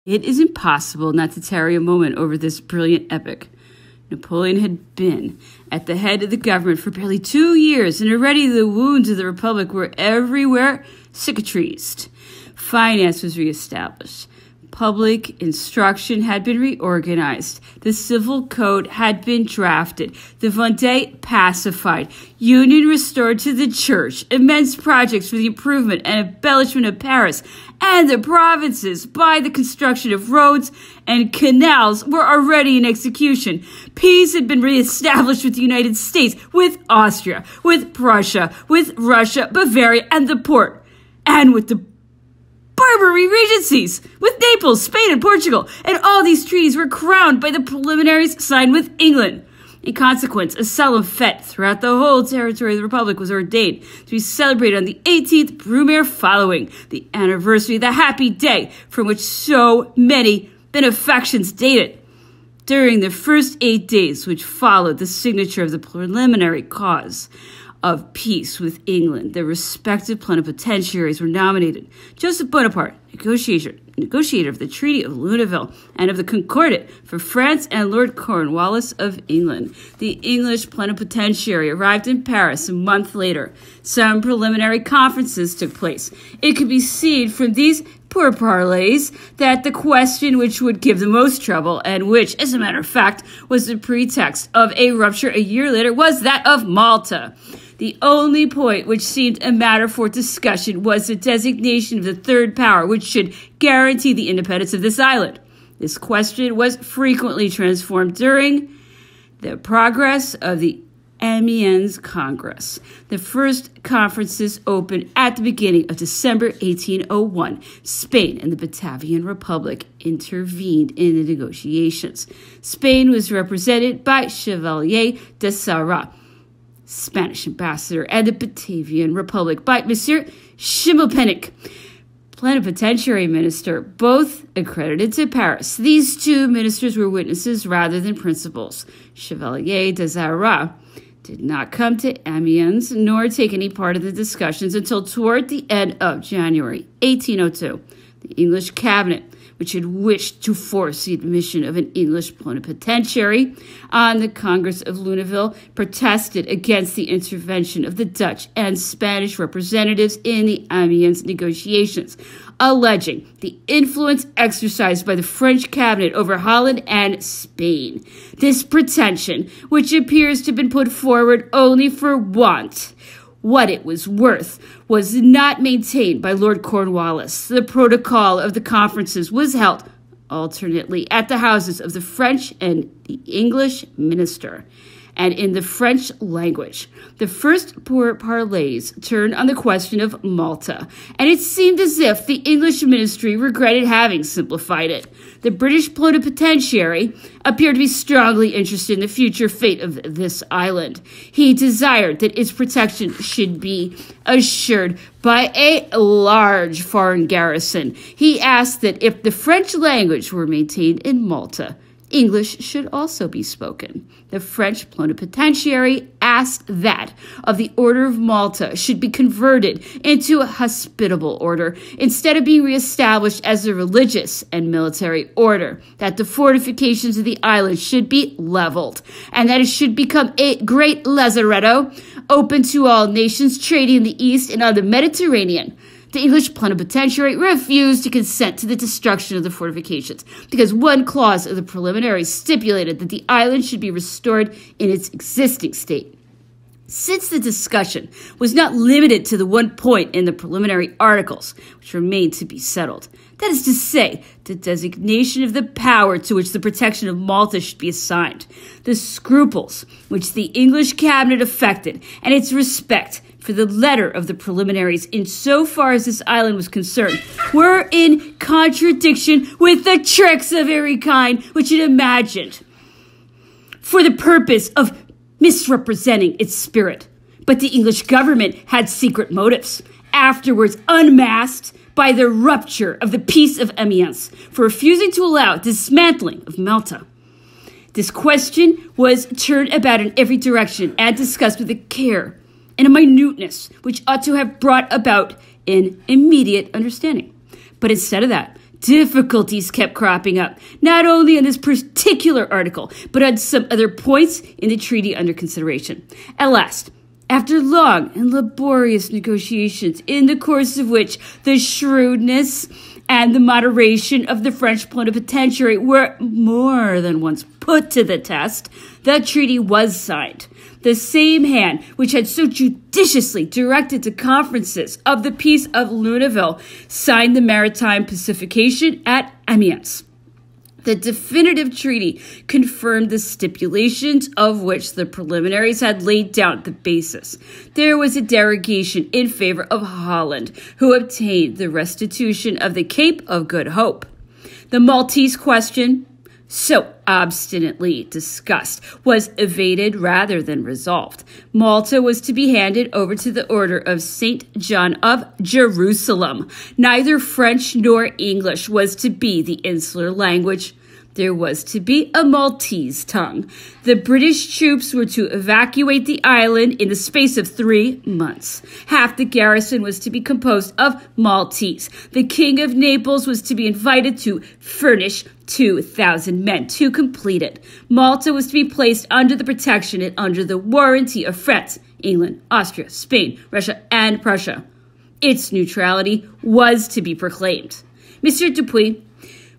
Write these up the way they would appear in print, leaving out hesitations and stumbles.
It is impossible not to tarry a moment over this brilliant epic. Napoleon had been at the head of the government for barely 2 years, and already the wounds of the Republic were everywhere cicatrized. Finance was reestablished. Public instruction had been reorganized. The civil code had been drafted. The Vendée pacified. Union restored to the church. Immense projects for the improvement and embellishment of Paris and the provinces by the construction of roads and canals were already in execution. Peace had been reestablished with the United States, with Austria, with Prussia, with Russia, Bavaria, and the Porte, and with the Barbary regencies, with Naples, Spain, and Portugal, and all these treaties were crowned by the preliminaries signed with England. In consequence, a solemn fete throughout the whole territory of the Republic was ordained to be celebrated on the 18th Brumaire following, the anniversary of the happy day from which so many benefactions dated. During the first 8 days which followed the signature of the preliminary cause of peace with England, the respective plenipotentiaries were nominated. Joseph Bonaparte, negotiator of the Treaty of Luneville and of the Concordat for France, and Lord Cornwallis of England. The English plenipotentiary arrived in Paris a month later. Some preliminary conferences took place. It could be seen from these pourparlers that the question which would give the most trouble, and which, as a matter of fact, was the pretext of a rupture a year later, was that of Malta. The only point which seemed a matter for discussion was the designation of the third power, which should guarantee the independence of this island. This question was frequently transformed during the progress of the Amiens Congress. The first conferences opened at the beginning of December 1801. Spain and the Batavian Republic intervened in the negotiations. Spain was represented by Chevalier de Sarrat, Spanish ambassador, and the Batavian Republic by Monsieur Schimmelpenninck, plenipotentiary minister, both accredited to Paris. These two ministers were witnesses rather than principals. Chevalier de Sarrat did not come to Amiens nor take any part in the discussions until toward the end of January 1802. The English cabinet, which had wished to force the admission of an English plenipotentiary on the Congress of Luneville, protested against the intervention of the Dutch and Spanish representatives in the Amiens negotiations, alleging the influence exercised by the French cabinet over Holland and Spain. This pretension, which appears to have been put forward only for want what it was worth, was not maintained by Lord Cornwallis. The protocol of the conferences was held alternately at the houses of the French and the English minister, and in the French language. The first pourparlers turned on the question of Malta, and it seemed as if the English ministry regretted having simplified it. The British plenipotentiary appeared to be strongly interested in the future fate of this island. He desired that its protection should be assured by a large foreign garrison. He asked that if the French language were maintained in Malta, English should also be spoken. The French plenipotentiary asked that of the Order of Malta should be converted into a hospitable order instead of being reestablished as a religious and military order, that the fortifications of the island should be leveled, and that it should become a great lazaretto open to all nations trading in the East and on the Mediterranean. The English plenipotentiary refused to consent to the destruction of the fortifications because one clause of the preliminaries stipulated that the island should be restored in its existing state. Since the discussion was not limited to the one point in the preliminary articles, which remained to be settled, that is to say, the designation of the power to which the protection of Malta should be assigned, the scruples which the English cabinet affected, and its respect for the letter of the preliminaries in so far as this island was concerned, were in contradiction with the tricks of every kind which it imagined for the purpose of misrepresenting its spirit. But the English government had secret motives, afterwards unmasked by the rupture of the Peace of Amiens, for refusing to allow dismantling of Malta. This question was turned about in every direction and discussed with a care and a minuteness which ought to have brought about an immediate understanding. But instead of that, difficulties kept cropping up, not only on this particular article, but on some other points in the treaty under consideration. At last, after long and laborious negotiations, in the course of which the shrewdness and the moderation of the French plenipotentiary were more than once put to the test, the treaty was signed. The same hand which had so judiciously directed the conferences of the Peace of Luneville signed the maritime pacification at Amiens. The definitive treaty confirmed the stipulations of which the preliminaries had laid down the basis. There was a derogation in favor of Holland, who obtained the restitution of the Cape of Good Hope. The Maltese question, so obstinately discussed, was evaded rather than resolved. Malta was to be handed over to the order of St. John of Jerusalem. Neither French nor English was to be the insular language. There was to be a Maltese tongue. The British troops were to evacuate the island in the space of 3 months. Half the garrison was to be composed of Maltese. The King of Naples was to be invited to furnish 2,000 men to complete it. Malta was to be placed under the protection and under the warranty of France, England, Austria, Spain, Russia, and Prussia. Its neutrality was to be proclaimed. Monsieur Dupuy,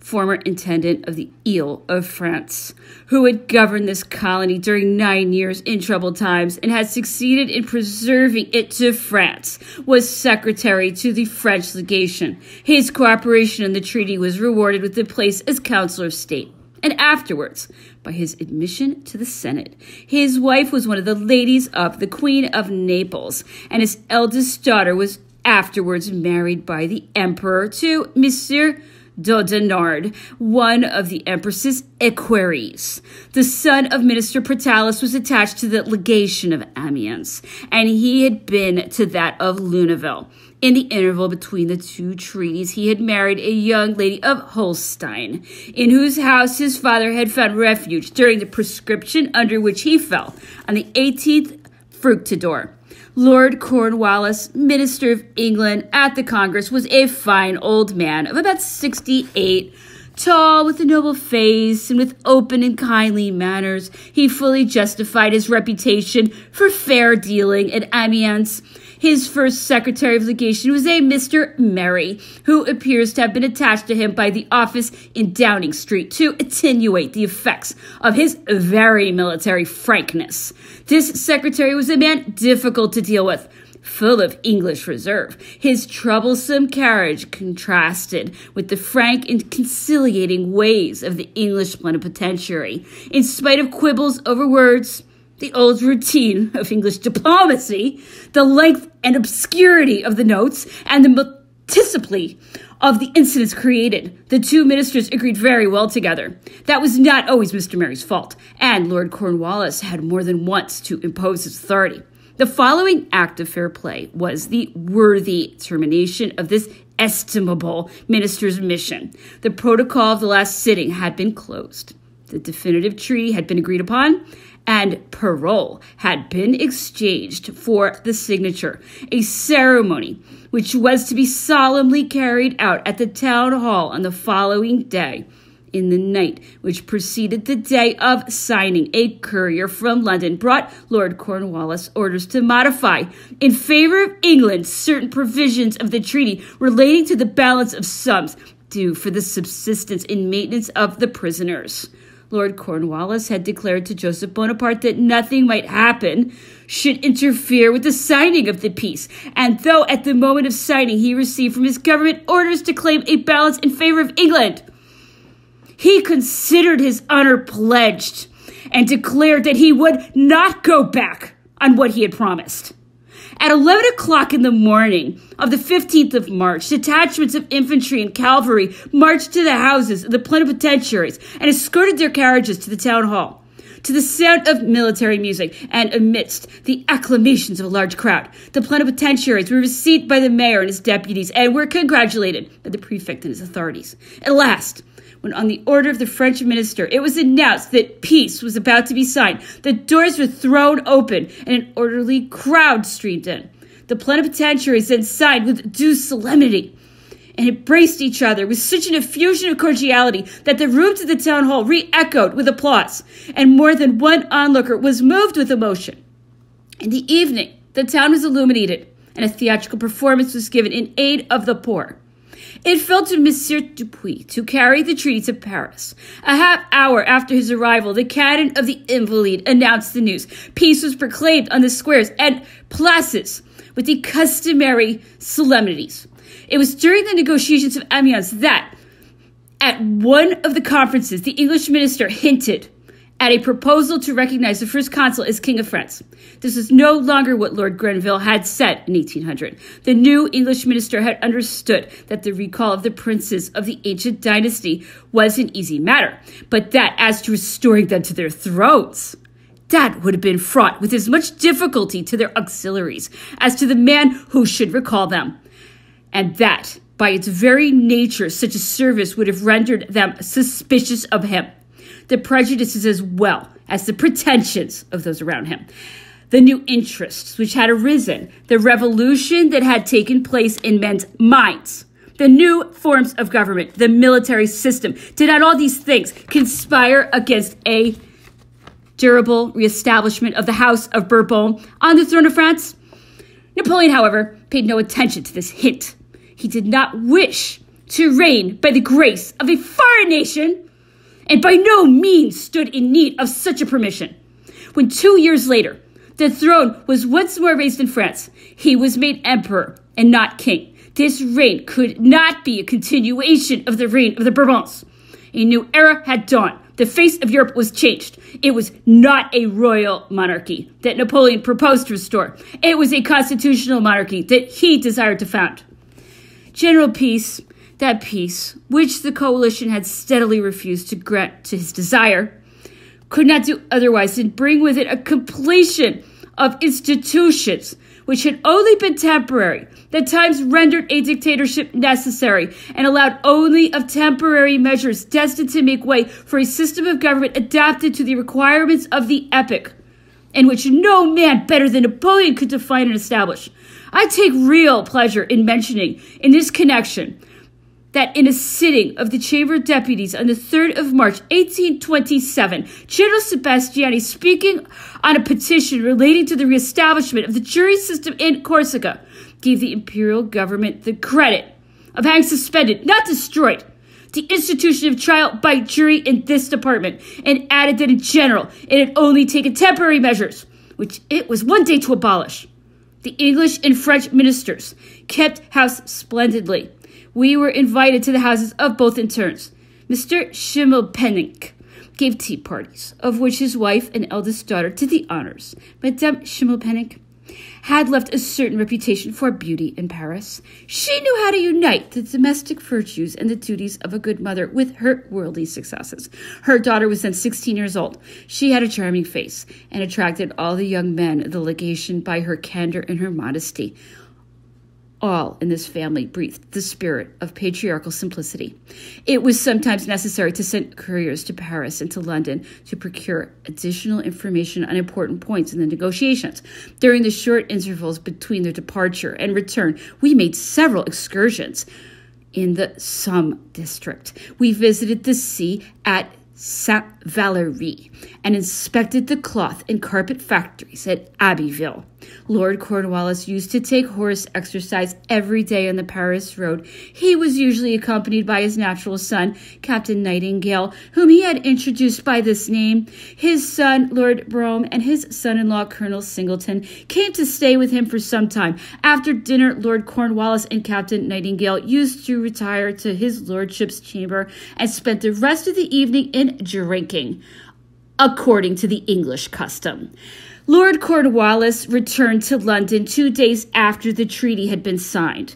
former intendant of the Ile of France, who had governed this colony during 9 years in troubled times and had succeeded in preserving it to France, was secretary to the French legation. His cooperation in the treaty was rewarded with a place as Counselor of State, and afterwards by his admission to the Senate. His wife was one of the ladies of the Queen of Naples, and his eldest daughter was afterwards married by the Emperor to Monsieur Dodonard, one of the Empress's equerries. The son of Minister Portalis was attached to the legation of Amiens, and he had been to that of Luneville. In the interval between the two treaties, he had married a young lady of Holstein, in whose house his father had found refuge during the proscription under which he fell on the 18th Fructidor. Lord Cornwallis, Minister of England at the Congress, was a fine old man of about 68, tall, with a noble face, and with open and kindly manners. He fully justified his reputation for fair dealing at Amiens. His first secretary of legation was a Mr. Merry, who appears to have been attached to him by the office in Downing Street to attenuate the effects of his very military frankness. This secretary was a man difficult to deal with, full of English reserve. His troublesome carriage contrasted with the frank and conciliating ways of the English plenipotentiary. In spite of quibbles over words, the old routine of English diplomacy, the length and obscurity of the notes, and the multiplicity of the incidents created, the two ministers agreed very well together. That was not always Mr. Merry's fault, and Lord Cornwallis had more than once to impose his authority. The following act of fair play was the worthy termination of this estimable minister's mission. The protocol of the last sitting had been closed. The definitive treaty had been agreed upon, and parole had been exchanged for the signature, a ceremony which was to be solemnly carried out at the town hall on the following day. In the night which preceded the day of signing, a courier from London brought Lord Cornwallis orders to modify, in favor of England, certain provisions of the treaty relating to the balance of sums due for the subsistence and maintenance of the prisoners. Lord Cornwallis had declared to Joseph Bonaparte that nothing might happen should interfere with the signing of the peace, and though at the moment of signing he received from his government orders to claim a balance in favor of England, he considered his honor pledged and declared that he would not go back on what he had promised. At 11 o'clock in the morning of the 15th of March, detachments of infantry and cavalry marched to the houses of the plenipotentiaries and escorted their carriages to the town hall. To the sound of military music and amidst the acclamations of a large crowd, the plenipotentiaries were received by the mayor and his deputies and were congratulated by the prefect and his authorities. At last, when on the order of the French minister it was announced that peace was about to be signed, the doors were thrown open and an orderly crowd streamed in. The plenipotentiaries then signed with due solemnity and embraced each other with such an effusion of cordiality that the rooms of the town hall re-echoed with applause, and more than one onlooker was moved with emotion. In the evening, the town was illuminated, and a theatrical performance was given in aid of the poor. It fell to Monsieur Dupuis to carry the treaty to Paris. A half hour after his arrival, the cannon of the Invalides announced the news. Peace was proclaimed on the squares and places with the customary solemnities. It was during the negotiations of Amiens that, at one of the conferences, the English minister hinted at a proposal to recognize the first consul as King of France. This was no longer what Lord Grenville had said in 1800. The new English minister had understood that the recall of the princes of the ancient dynasty was an easy matter, but that as to restoring them to their thrones, that would have been fraught with as much difficulty to their auxiliaries as to the man who should recall them, and that, by its very nature, such a service would have rendered them suspicious of him. The prejudices as well as the pretensions of those around him, the new interests which had arisen, the revolution that had taken place in men's minds, the new forms of government, the military system, did not all these things conspire against a durable reestablishment of the House of Bourbon on the throne of France? Napoleon, however, paid no attention to this hint. He did not wish to reign by the grace of a foreign nation, and by no means stood in need of such a permission. When 2 years later, the throne was once more raised in France, he was made emperor and not king. This reign could not be a continuation of the reign of the Bourbons. A new era had dawned. The face of Europe was changed. It was not a royal monarchy that Napoleon proposed to restore. It was a constitutional monarchy that he desired to found. General peace, that peace, which the coalition had steadily refused to grant to his desire, could not do otherwise than bring with it a completion of institutions which had only been temporary, that times rendered a dictatorship necessary, and allowed only of temporary measures destined to make way for a system of government adapted to the requirements of the epoch, and which no man better than Napoleon could define and establish. I take real pleasure in mentioning, in this connection, that in a sitting of the Chamber of Deputies on the 3rd of March, 1827, General Sebastiani, speaking on a petition relating to the reestablishment of the jury system in Corsica, gave the imperial government the credit of having suspended, not destroyed, the institution of trial by jury in this department, and added that in general it had only taken temporary measures, which it was one day to abolish. The English and French ministers kept house splendidly. We were invited to the houses of both in turns. Mr. Schimmelpenninck gave tea parties, of which his wife and eldest daughter did the honors. Madame Schimmelpenninck had left a certain reputation for beauty in Paris. She knew how to unite the domestic virtues and the duties of a good mother with her worldly successes. Her daughter was then 16 years old. She had a charming face and attracted all the young men of the legation by her candor and her modesty. All in this family breathed the spirit of patriarchal simplicity. It was sometimes necessary to send couriers to Paris and to London to procure additional information on important points in the negotiations. During the short intervals between their departure and return, we made several excursions in the Somme district. We visited the sea at Saint-Valery and inspected the cloth and carpet factories at Abbeville. Lord Cornwallis used to take horse exercise every day on the Paris road. He was usually accompanied by his natural son, Captain Nightingale, whom he had introduced by this name. His son, Lord Brougham, and his son-in-law, Colonel Singleton, came to stay with him for some time. After dinner, Lord Cornwallis and Captain Nightingale used to retire to his lordship's chamber and spent the rest of the evening in drinking, according to the English custom. Lord Cornwallis returned to London 2 days after the treaty had been signed.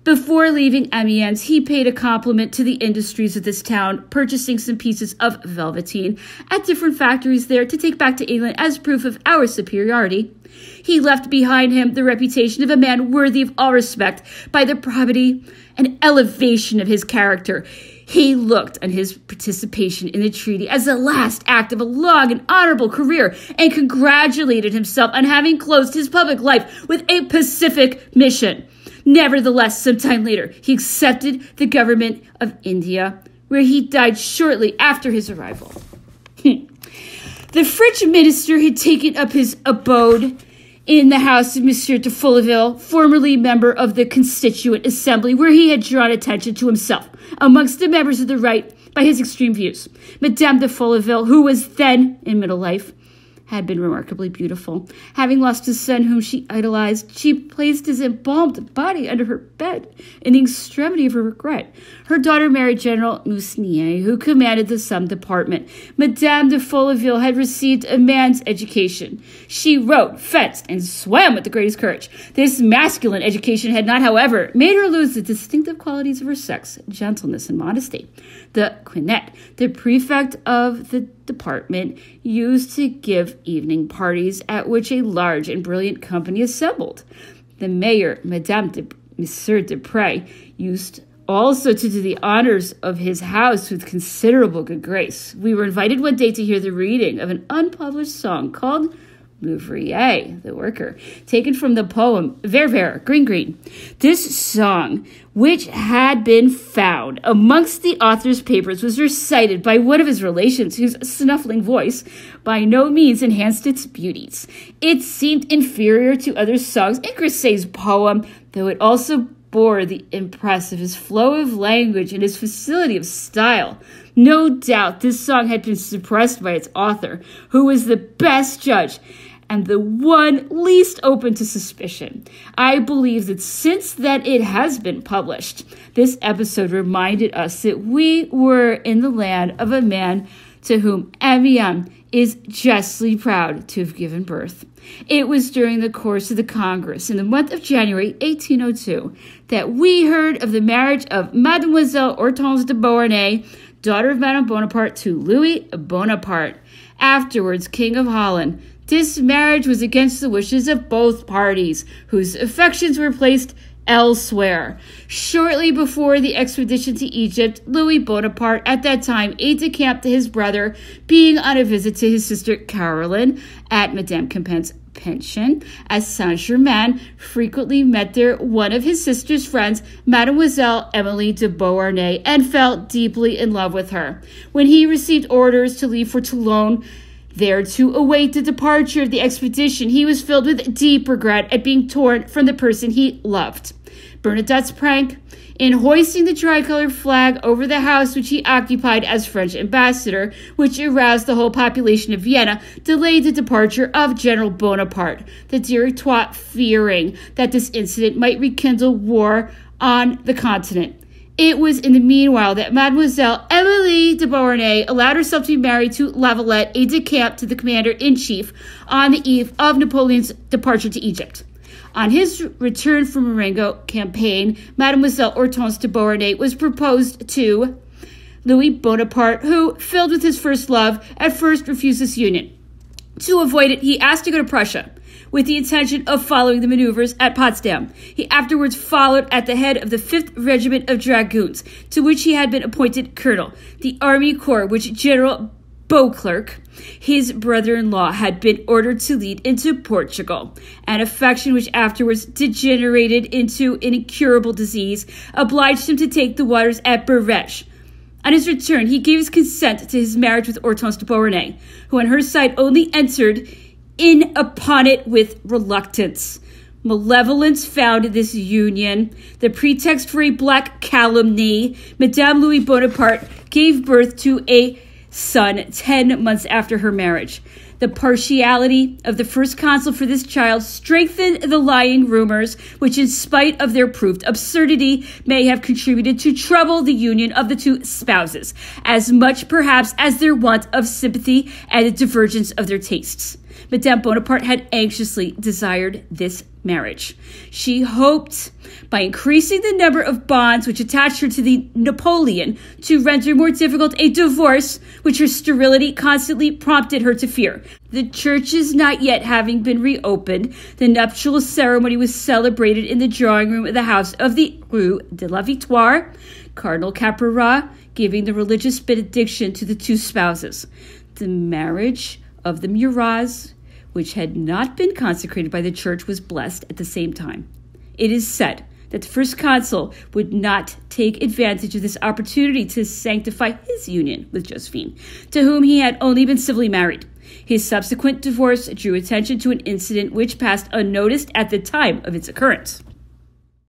Before leaving Amiens, he paid a compliment to the industries of this town, purchasing some pieces of velveteen at different factories there to take back to England as proof of our superiority. He left behind him the reputation of a man worthy of all respect by the probity and elevation of his character. He looked on his participation in the treaty as the last act of a long and honorable career and congratulated himself on having closed his public life with a pacific mission. Nevertheless, sometime later, he accepted the government of India, where he died shortly after his arrival. The French minister had taken up his abode in the house of Monsieur de Folleville, formerly member of the Constituent Assembly, where he had drawn attention to himself amongst the members of the right by his extreme views. Madame de Folleville, who was then in middle life, had been remarkably beautiful. Having lost a son whom she idolized, she placed his embalmed body under her bed in the extremity of her regret. Her daughter married General Mousnier, who commanded the Somme department. Madame de Folleville had received a man's education. She rode, fenced, and swam with the greatest courage. This masculine education had not, however, made her lose the distinctive qualities of her sex, gentleness and modesty. The Quinet, the prefect of the department, used to give evening parties at which a large and brilliant company assembled. The mayor, Monsieur de Pré, used also to do the honors of his house with considerable good grace. We were invited one day to hear the reading of an unpublished song called L'Ouvrier, the worker, taken from the poem Vert Vert, Green Green. This song, which had been found amongst the author's papers, was recited by one of his relations, whose snuffling voice by no means enhanced its beauties. It seemed inferior to other songs in Grisset's poem, though it also bore the impress of his flow of language and his facility of style. No doubt this song had been suppressed by its author, who was the best judge and the one least open to suspicion. I believe that since then it has been published. This episode reminded us that we were in the land of a man to whom Amiens is justly proud to have given birth. It was during the course of the Congress in the month of January 1802 that we heard of the marriage of Mademoiselle Hortense de Beauharnais, daughter of Madame Bonaparte, to Louis Bonaparte, afterwards King of Holland. This marriage was against the wishes of both parties, whose affections were placed elsewhere. Shortly before the expedition to Egypt, Louis Bonaparte, at that time aide-de-camp to his brother, being on a visit to his sister Caroline at Madame Campin's pension at Saint-Germain, frequently met there one of his sister's friends, Mademoiselle Emily de Beauharnais, and fell deeply in love with her. When he received orders to leave for Toulon, there to await the departure of the expedition, he was filled with deep regret at being torn from the person he loved. Bernadette's prank in hoisting the tricolor flag over the house which he occupied as French ambassador, which aroused the whole population of Vienna, delayed the departure of General Bonaparte, the Directoire fearing that this incident might rekindle war on the continent. It was in the meanwhile that Mademoiselle Emily de Beauharnais allowed herself to be married to Lavalette, aide-de-camp to the commander-in-chief, on the eve of Napoleon's departure to Egypt. On his return from Marengo campaign, Mademoiselle Hortense de Beauharnais was proposed to Louis Bonaparte, who, filled with his first love, at first refused this union. To avoid it, he asked to go to Prussia, with the intention of following the maneuvers at Potsdam. He afterwards followed at the head of the 5th Regiment of Dragoons, to which he had been appointed colonel, the army corps which General Beauclerc, his brother-in-law, had been ordered to lead into Portugal. An affection which afterwards degenerated into an incurable disease obliged him to take the waters at Berech. On his return, he gave his consent to his marriage with Hortense de Beauharnais, who on her side only entered in upon it with reluctance. Malevolence found this union the pretext for a black calumny. Madame Louis Bonaparte gave birth to a son 10 months after her marriage. The partiality of the first consul for this child strengthened the lying rumors, which, in spite of their proved absurdity, may have contributed to trouble the union of the two spouses, as much perhaps as their want of sympathy and the divergence of their tastes. Madame Bonaparte had anxiously desired this marriage. She hoped, by increasing the number of bonds which attached her to the Napoleon, to render more difficult a divorce which her sterility constantly prompted her to fear. The churches not yet having been reopened, the nuptial ceremony was celebrated in the drawing room of the house of the Rue de la Victoire, Cardinal Caperat giving the religious benediction to the two spouses. The marriage of the Murat, which had not been consecrated by the church, was blessed at the same time. It is said that the first consul would not take advantage of this opportunity to sanctify his union with Josephine, to whom he had only been civilly married. His subsequent divorce drew attention to an incident which passed unnoticed at the time of its occurrence.